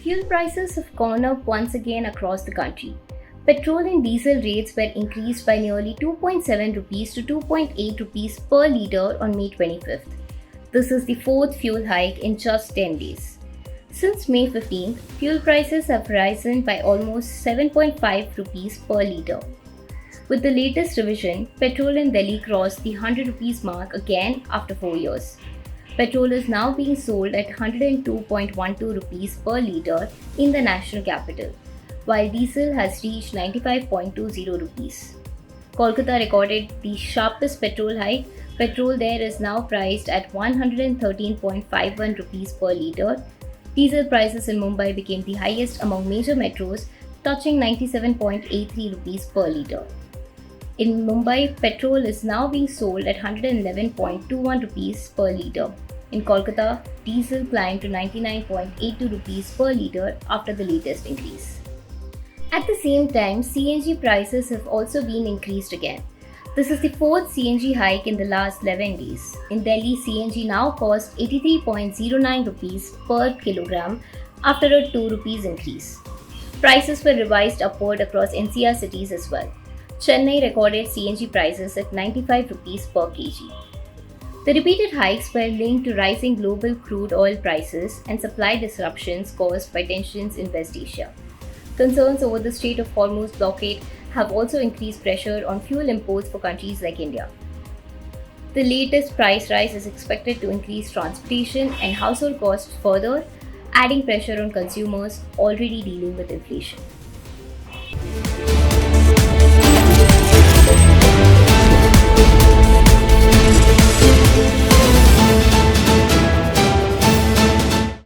Fuel prices have gone up once again across the country. Petrol and diesel rates were increased by nearly 2.7 rupees to 2.8 rupees per litre on May 25th. This is the fourth fuel hike in just 10 days. Since May 15th, fuel prices have risen by almost 7.5 rupees per litre. With the latest revision, petrol in Delhi crossed the 100 rupees mark again after 4 years. Petrol is now being sold at 102.12 rupees per litre in the national capital, while diesel has reached 95.20 rupees. Kolkata recorded the sharpest petrol hike. Petrol there is now priced at 113.51 rupees per litre. Diesel prices in Mumbai became the highest among major metros, touching 97.83 rupees per litre. In Mumbai, petrol is now being sold at 111.21 rupees per litre. In Kolkata, diesel climbed to 99.82 rupees per litre after the latest increase. At the same time, CNG prices have also been increased again. This is the fourth CNG hike in the last 11 days. In Delhi, CNG now costs 83.09 rupees per kilogram after a 2 rupees increase. Prices were revised upward across NCR cities as well. Chennai recorded CNG prices at 95 rupees per kg. The repeated hikes were linked to rising global crude oil prices and supply disruptions caused by tensions in West Asia. Concerns over the Strait of Hormuz blockade have also increased pressure on fuel imports for countries like India. The latest price rise is expected to increase transportation and household costs further, adding pressure on consumers already dealing with inflation.